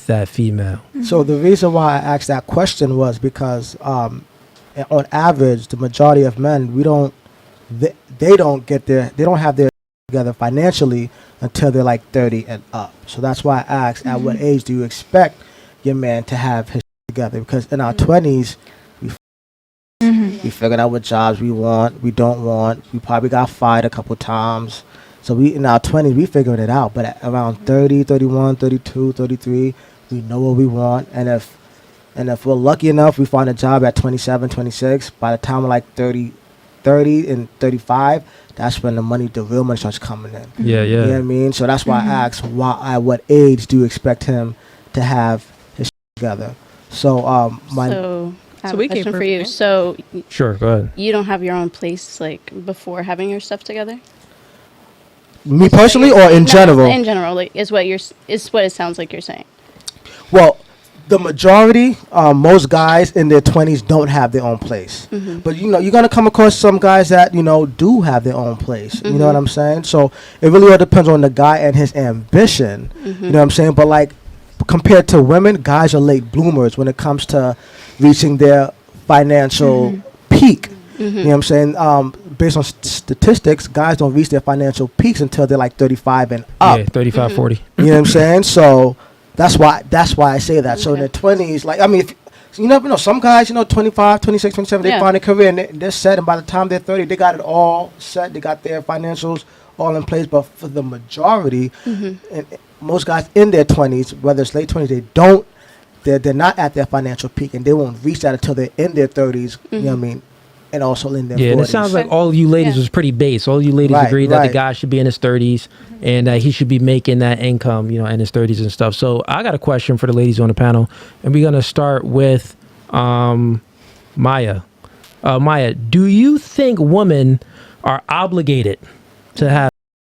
with that female. So the reason why I asked that question was because on average, the majority of men, they don't have their together financially until they're like 30 and up. So that's why I asked, at what age do you expect your man to have his together? Because in our 20s, we figured out what jobs we want, we don't want. We probably got fired a couple times. So in our 20s, we figured it out. But at around 30, 31, 32, 33, we know what we want. And if we're lucky enough, we find a job at 27, 26. By the time we're like 30 and 35, that's when the real money starts coming in. Yeah. You know what I mean? So that's why I asked, at what age do you expect him to have his together? So I have a question for you. So sure, go ahead. You don't have your own place like before having your stuff together? Me personally, or in general? In general, like, is what it sounds like you're saying. Well, the majority, most guys in their 20s don't have their own place. But you're gonna come across some guys that do have their own place. You know what I'm saying? So it really all depends on the guy and his ambition. You know what I'm saying? But like compared to women, guys are late bloomers when it comes to reaching their financial peak. You know what I'm saying? Based on statistics, guys don't reach their financial peaks until they're like 35 and up. Yeah, 35, 40. You know what I'm saying? So that's why I say that. So in their 20s, like, I mean, you never know. Some guys, 25, 26, 27, they find a career and they're set. And by the time they're 30, they got it all set. They got their financials all in place. But for the majority, and most guys in their 20s, whether it's late 20s, they're not at their financial peak, and they won't reach that until they're in their 30s. You know what I mean? And also in their 40s. And it sounds like all of you ladies was pretty base. All you ladies agreed that the guy should be in his 30s and that he should be making that income, in his 30s and stuff. So I got a question for the ladies on the panel, and we're going to start with Maya. Maya, do you think women are obligated to have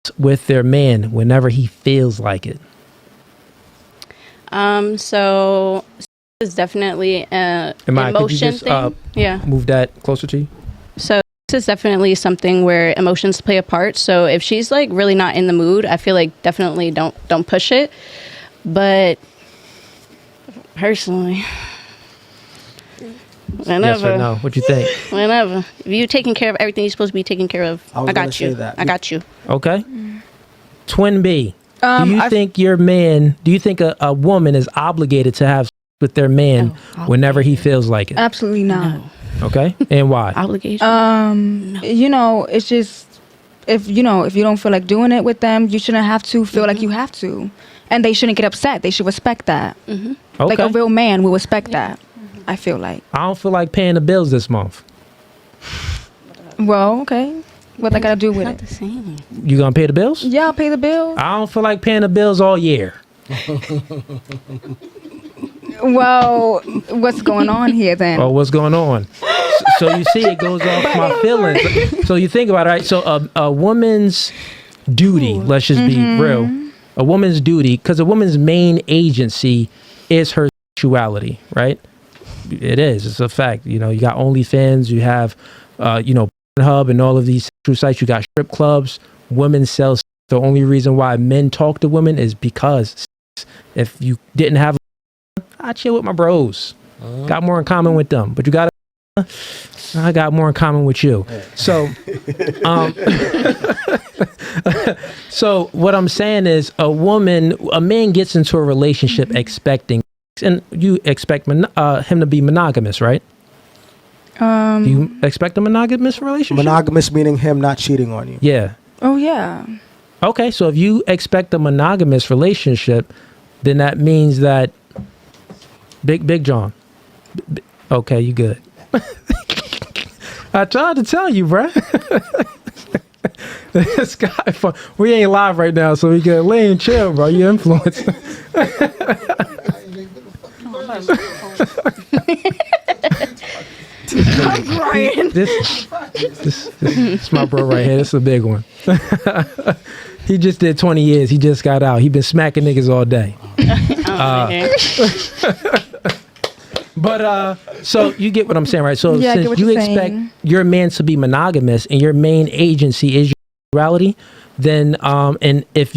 sex with their man whenever he feels like it? So it's definitely an emotion thing. Move that closer to you. So this is definitely something where emotions play a part. So if she's like really not in the mood, I feel like definitely don't push it. But personally, whenever. Yes or no? What you think? Whenever. If you're taking care of everything you're supposed to be taking care of, I got you. I got you. Okay. Twin B. Do you think a woman is obligated to have sex with their man whenever he feels like it? Absolutely not. No. Okay. And why? Obligation? No. It's just if you don't feel like doing it with them, you shouldn't have to feel like you have to. And they shouldn't get upset. They should respect that. Okay. Like a real man will respect that, I feel like. I don't feel like paying the bills this month. Well, okay. What I gotta do with it? The same. You gonna pay the bills? Yeah, I'll pay the bills. I don't feel like paying the bills all year. Well, what's going on here then? Oh, what's going on? So you see, it goes off my feelings. So you think about it, right? So a woman's duty, let's just be real, a woman's duty, because a woman's main agency is her sexuality, right? It is. It's a fact. You got OnlyFans, you have, Hub and all of these sexual sites. You got strip clubs. Women sell sex. The only reason why men talk to women is because sex. If you didn't have, I chill with my bros. Got more in common with them. But I got more in common with you. So, so what I'm saying is, a man gets into a relationship expecting, and you expect him to be monogamous, right? Do you expect a monogamous relationship? Monogamous meaning him not cheating on you. Yeah. Oh, yeah. Okay, so if you expect a monogamous relationship, then that means that Big John. Okay, you good. I tried to tell you, bruh. This guy, we ain't live right now, so we can lay and chill, bro. You influence. I'm crying. This is my bro right here. This is a big one. He just did 20 years. He just got out. He been smacking niggas all day. But so you get what I'm saying, right? So yeah, since you expect your man to be monogamous and your main agency is your sexuality, then and if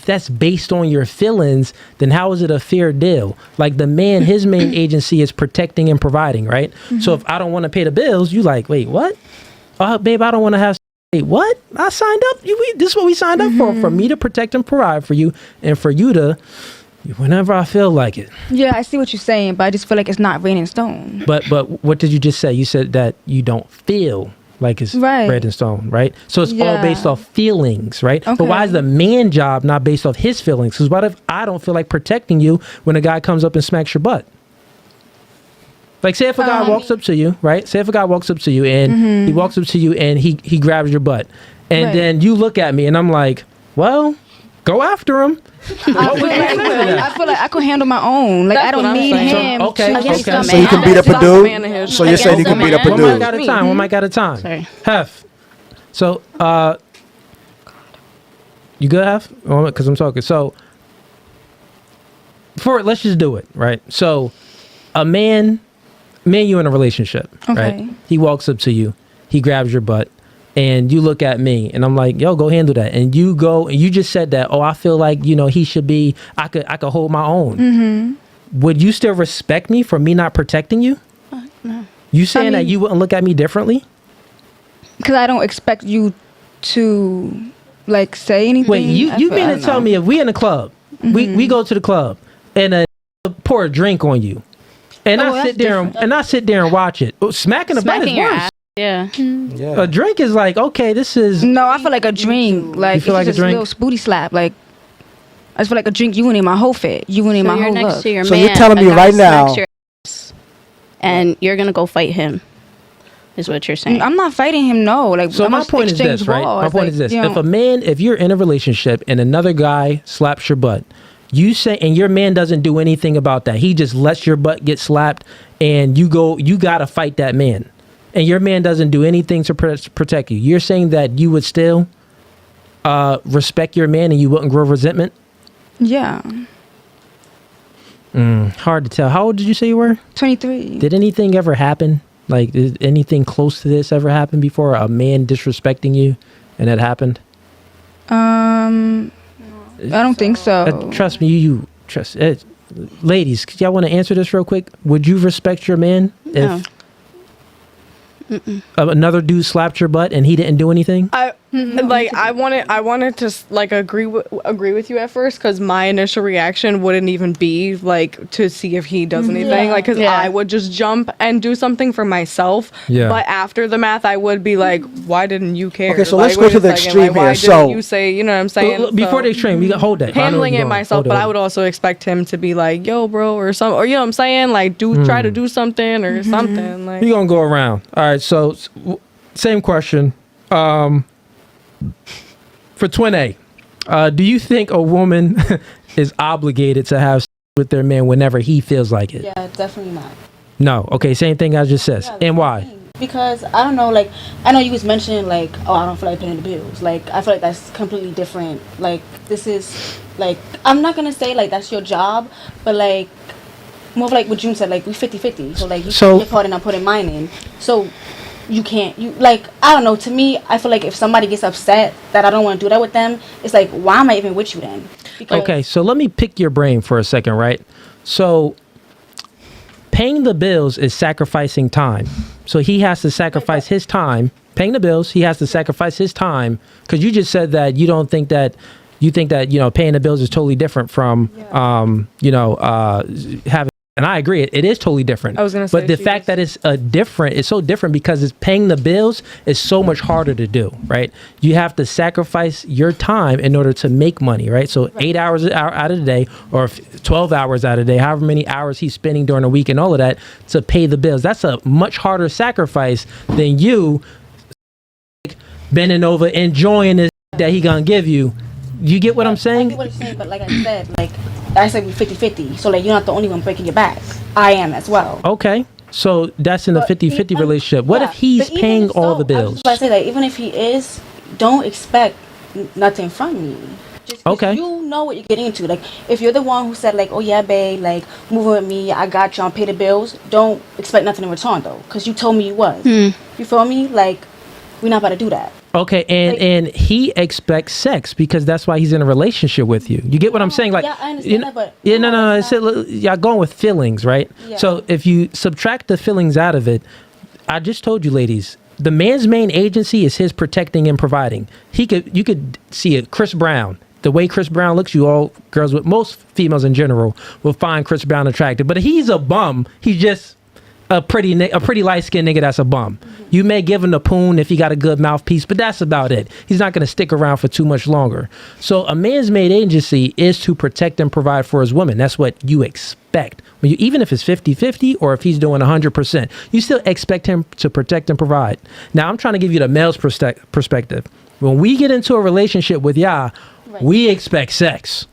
that's based on your feelings, then how is it a fair deal? Like the man, his main agency is protecting and providing, right? So if I don't want to pay the bills, you like, wait, what? Babe, I don't want to have. Wait, what? I signed up. This is what we signed up for me to protect and provide for you, and for you to, whenever I feel like it. Yeah, I see what you're saying, but I just feel like it's not written in stone. But what did you just say? You said that you don't feel like it's written in stone, right? So it's all based off feelings, right? Okay. But why is the man job not based off his feelings? Because what if I don't feel like protecting you when a guy comes up and smacks your butt? Like, say if a guy walks up to you, right? Say if a guy walks up to you and he walks up to you and he grabs your butt. And then you look at me and I'm like, well, go after him. I feel like I could handle my own. Like, I don't need him. So, okay. So you can beat up a dude? So you're saying you can beat up a dude? One mic at a time. One mic at a time. Sorry. Hef. So, you good, Hef? Because I'm talking. So, let's just do it, right? So, a man, you in a relationship, right? He walks up to you, he grabs your butt, and you look at me, and I'm like, yo, go handle that. And you go, and you just said that, I feel like, he should be, I could hold my own. Would you still respect me for me not protecting you? No. You saying that you wouldn't look at me differently? Because I don't expect you to, like, say anything. Wait, you mean to tell me if we in a club, we go to the club, and pour a drink on you, and I sit there and watch it. Smacking the butt is worse. Yeah. A drink is like, okay, this is. No, I feel like a drink. Like, you feel like just a drink? little booty slap. Like, I just feel like a drink. You in my whole fit. You in my whole look. To your So man, you're telling me right now, and you're gonna go fight him, is what you're saying. I'm not fighting him. No, like. So my point is this, right? My point is this: if you're in a relationship and another guy slaps your butt, you say, and your man doesn't do anything about that, he just lets your butt get slapped, and you gotta fight that man, and your man doesn't do anything to protect you. You're saying that you would still respect your man and you wouldn't grow resentment? Yeah. Hard to tell. How old did you say you were? 23. Did anything ever happen? Like, did anything close to this ever happen before? A man disrespecting you, and that happened? I don't think so. Trust me, you trust. Ladies, y'all want to answer this real quick? Would you respect your man if another dude slapped your butt and he didn't do anything? I wanted to like agree with you at first, because my initial reaction wouldn't even be like to see if he does anything, like, because I would just jump and do something for myself. But after the math, I would be like, why didn't you care? Okay, so like, let's go to the extreme why here. So you say, you know what I'm saying? Before the extreme, we got hold that. Handling it myself, but I would also expect him to be like, yo, bro, or something, or you know what I'm saying? Like, try to do something or something. Like, we're gonna go around. All right, so same question. For Twin A, do you think a woman is obligated to have sex with their man whenever he feels like it? Yeah, definitely not. No. Okay, same thing I just said. And why? Because I don't know, like, I know you was mentioning, like, I don't feel like paying the bills. Like, I feel like that's completely different. Like, this is, like, I'm not gonna say, like, that's your job, but, like, more of like what June said, like, we 50-50. So, like, you put your part in, I'm putting mine in. So, like, I don't know, to me, I feel like if somebody gets upset that I don't want to do that with them, it's like, why am I even with you then? Because okay, so let me pick your brain for a second, right? So paying the bills is sacrificing time. So he has to sacrifice his time. Paying the bills, he has to sacrifice his time, because you just said that you don't think that, you think that, paying the bills is totally different from, having. And I agree, it is totally different. I was gonna say, but the fact that it's it's so different because it's paying the bills is so much harder to do, right? You have to sacrifice your time in order to make money, right? So 8 hours out of the day, or 12 hours out of the day, however many hours he's spending during the week and all of that to pay the bills. That's a much harder sacrifice than you bending over, enjoying this that he gonna give you. You get what I'm saying? I get what you're saying, but like I said, we're 50-50. So, like, you're not the only one breaking your back. I am as well. Okay. So that's in a 50-50 relationship. What if he's paying all the bills? I say that even if he is, don't expect nothing from me. Just you know what you're getting into. Like, if you're the one who said, like, oh yeah, babe, like, move with me, I got you, I'll pay the bills, don't expect nothing in return, though, because you told me you was. You feel me? Like, we're not about to do that. Okay, and he expects sex because that's why he's in a relationship with you. You get what I'm saying? Like, yeah, I understand that, but no. Y'all going with feelings, right? Yeah. So if you subtract the feelings out of it, I just told you, ladies, the man's main agency is his protecting and providing. You could see it. Chris Brown. The way Chris Brown looks, you all girls with most females in general will find Chris Brown attractive. But he's a bum. He's just a pretty light-skinned nigga that's a bum. You may give him the poon if he got a good mouthpiece, but that's about it. He's not going to stick around for too much longer. So a man's main agency is to protect and provide for his woman. That's what you expect. Even if it's 50-50 or if he's doing 100%, you still expect him to protect and provide. Now, I'm trying to give you the male's perspective. When we get into a relationship with y'all, we expect sex.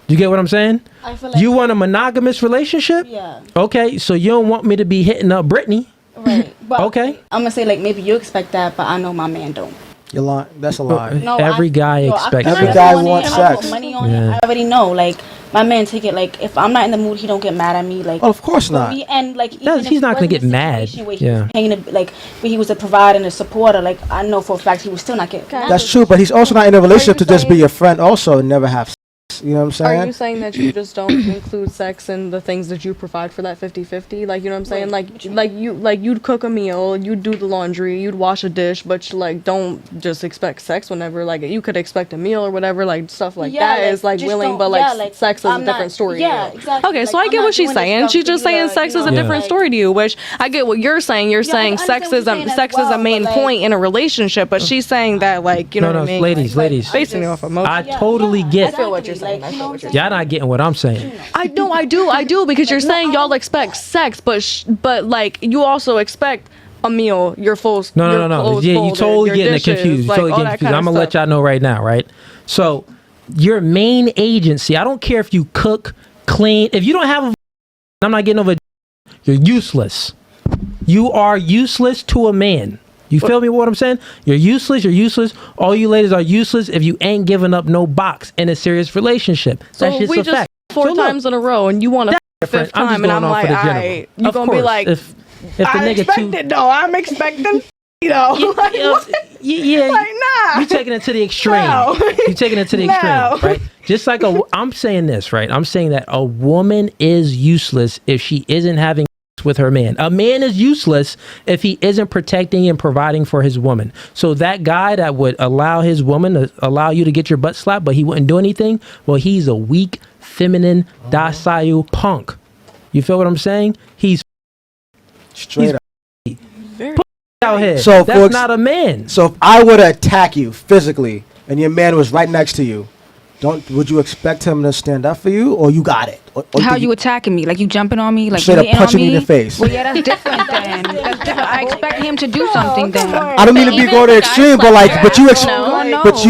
You get what I'm saying? I feel like you want a monogamous relationship? Yeah. Okay, so you don't want me to be hitting up Brittany. Right. But Okay. I'm gonna say like maybe you expect that, but I know my man don't. You're lying. That's a lie. No, Every guy expects Every sex. guy wants sex. Money on Yeah. it. I already know. Like my man take it. Like if I'm not in the mood, he don't get mad at me. Like Oh, of course not. And like even if He's not gonna wasn't a get mad. situation where he Yeah. was paying where he was a provider and a supporter. Like I know for a fact he would still not get mad. That's true, but he's also not in a relationship to just be your friend. Also, and never have sex. You know what I'm saying? Are you saying that you just don't include sex in the things that you provide for that 50-50? Like, you know what I'm saying? Like you'd cook a meal, you'd do the laundry, you'd wash a dish, but you don't just expect sex whenever. Like you could expect a meal or whatever, like stuff like that is just willing, don't- but sex is I'm a different not- story. Yeah, to you. exactly. Okay, so Like, I get I'm what not she's doing this saying. stuff She's for just you saying to, sex you is a know, different like- story to you, which I get what you're saying. You're Yeah, saying I sex understand what is you're saying as sex is a well, main but, point in a relationship, but she's saying that you know No, what I mean? ladies. Basing it off emotion. I totally get. I feel what you're saying. Y'all not getting what I'm saying. I do because you're saying y'all expect sex, but like you also expect a meal, your full. No. your clothes Yeah, you folded, totally your getting it dishes, confused. You like, totally all getting that confused. kind I'm of gonna let stuff. y'all know right now, right? So, your main agency. I don't care if you cook, clean. If you don't have a, I'm not getting over. You're useless. You are useless to a man. You feel me? What I'm saying? You're useless. You're useless. All you ladies are useless if you ain't giving up no box in a serious relationship. So That's just we a just fact. four So look, times in a row, and you want a different. fifth time, just and going I'm off like, of the general. alright, you Of gonna be course, like, if the nigga too. though. I'm expecting, Yeah, like nah. you taking it to the extreme. No. You taking it to the extreme, right? Just like I'm saying this, right? I'm saying that a woman is useless if she isn't having sex with her man. A man is useless if he isn't protecting and providing for his woman. So that guy that would allow his woman to allow you to get your butt slapped, but he wouldn't do anything, well, he's a weak, feminine, docile punk. You feel what I'm saying? He's Straight up. out here. So, that's folks- not a man. So if I were to attack you physically and your man was right next to you, would you expect him to stand up for you, or you got it? Or How think you attacking me? Like you jumping on me? Like Straight you up hitting punching on me in the face. Well, yeah, that's different then. That's different. I expect him to do something then. I don't mean to be Even going to the extreme, guys but like but you no. but you